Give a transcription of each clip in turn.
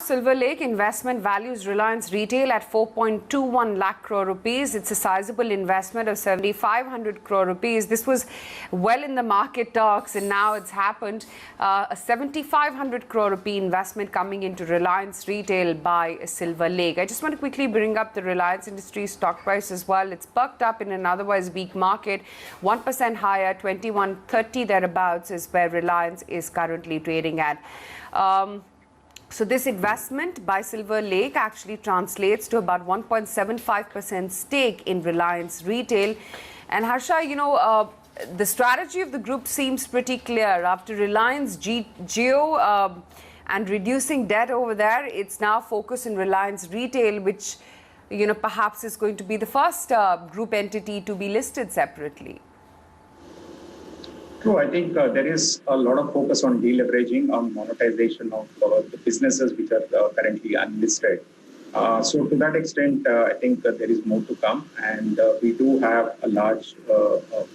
Silver Lake investment values Reliance Retail at 4.21 lakh crore rupees. It's a sizable investment of 7,500 crore rupees. This was well in the market talks, and now it's happened. A 7,500 crore rupee investment coming into Reliance Retail by Silver Lake. I just want to quickly bring up the Reliance Industries stock price as well. It's perked up in an otherwise weak market, 1% higher, 21.30 thereabouts is where Reliance is currently trading at. So this investment by Silver Lake actually translates to about 1.75% stake in Reliance Retail. And Harsha, the strategy of the group seems pretty clear. After Reliance Jio and reducing debt over there, it's now focused in Reliance Retail, which perhaps is going to be the first group entity to be listed separately. True. I think there is a lot of focus on deleveraging, on monetization of the businesses which are currently unlisted. So to that extent, I think there is more to come, and we do have a large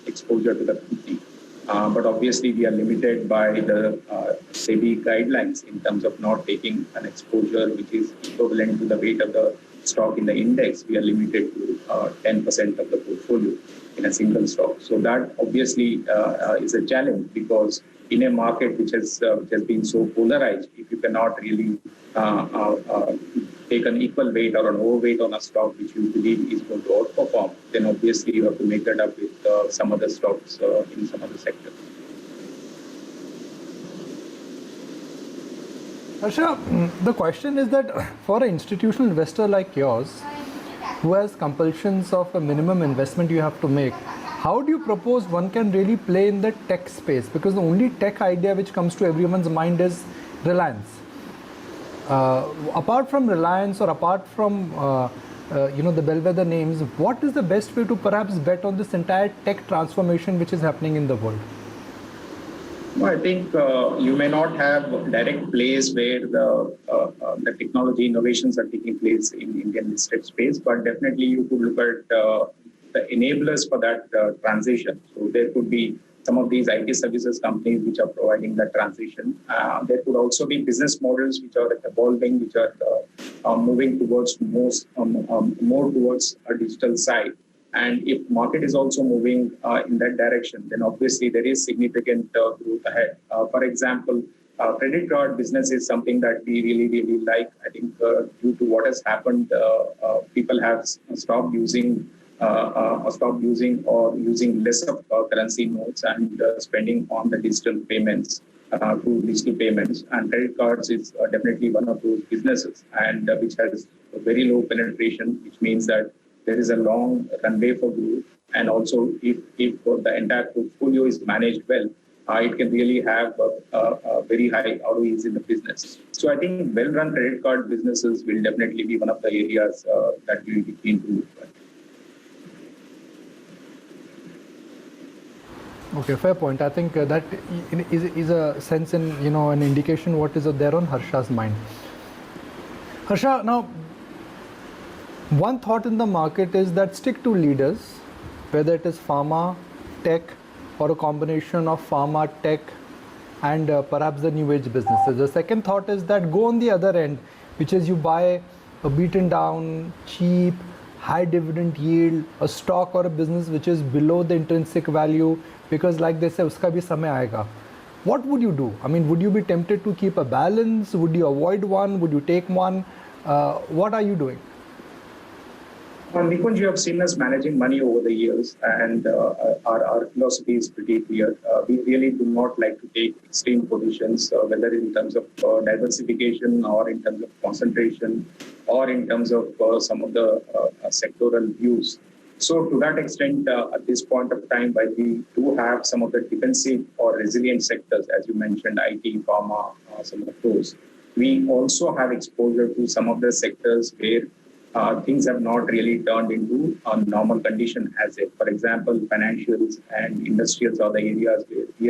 exposure to the company. But obviously, we are limited by the SEBI guidelines in terms of not taking an exposure which is equivalent to the weight of the stock in the index. We are limited to 10% of the portfolio in a single stock. So that obviously is a challenge, because in a market which has been so polarized, if you cannot really take an equal weight or an overweight on a stock which you believe is going to outperform, then obviously you have to make that up with some other stocks in some other sector. Harsha, the question is that for an institutional investor like yours, who has compulsions of a minimum investment you have to make, how do you propose one can really play in the tech space? Because the only tech idea which comes to everyone's mind is Reliance. Apart from Reliance, or apart from the bellwether names, what is the best way to perhaps bet on this entire tech transformation which is happening in the world? Well, I think you may not have a direct place where the technology innovations are taking place in Indian listed space, but definitely you could look at the enablers for that transition. So there could be some of these IT services companies which are providing that transition. There could also be business models which are evolving, which are moving towards more towards a digital side. And if market is also moving in that direction, then obviously there is significant growth ahead. For example, credit card business is something that we really like. I think due to what has happened, people have stopped using or using less of currency notes and spending on the digital payments through digital payments. And credit cards is definitely one of those businesses, and which has a very low penetration, which means that there is a long runway for growth. And also, if the entire portfolio is managed well, it can really have a very high ROEs in the business. So I think well-run credit card businesses will definitely be one of the areas that we will be keen to look at. Okay, fair point. I think that is a sense in, an indication what is there on Harsha's mind. Harsha, now, one thought in the market is that stick to leaders, whether it is pharma, tech, or a combination of pharma, tech, and perhaps the new age businesses. The second thought is that go on the other end, which is you buy a beaten down, cheap, high dividend yield, a stock or a business which is below the intrinsic value, because like they say, uska bhi samay aayega. What would you do? I mean, would you be tempted to keep a balance? Would you avoid one? Would you take one? What are you doing? Nikunj, you have seen us managing money over the years, and our philosophy is pretty clear. We really do not like to take extreme positions, whether in terms of diversification or in terms of concentration or in terms of some of the sectoral views. So to that extent, at this point of time, while we do have some of the defensive or resilient sectors, as you mentioned, IT, pharma, some of those, we also have exposure to some of the sectors where things have not really turned into a normal condition as yet. For example, financials and industrials are the areas where we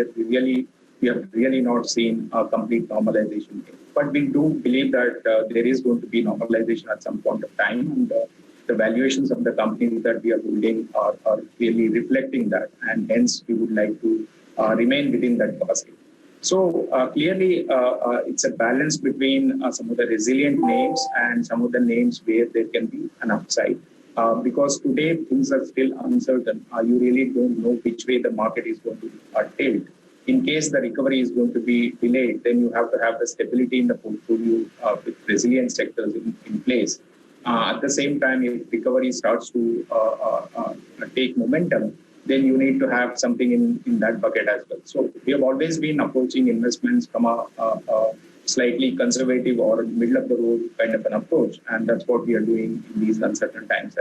have really not seen a complete normalization. But we do believe that there is going to be normalization at some point of time, and the valuations of the companies that we are holding are really reflecting that, and hence we would like to remain within that basket. So clearly, it's a balance between some of the resilient names and some of the names where there can be an upside. Because today things are still uncertain. You really don't know which way the market is going to tilt. In case the recovery is going to be delayed, then you have to have the stability in the portfolio with resilient sectors in place. At the same time, if recovery starts to take momentum, then you need to have something in that bucket as well. So we have always been approaching investments from a slightly conservative or middle of the road kind of an approach. And that's what we are doing in these uncertain times.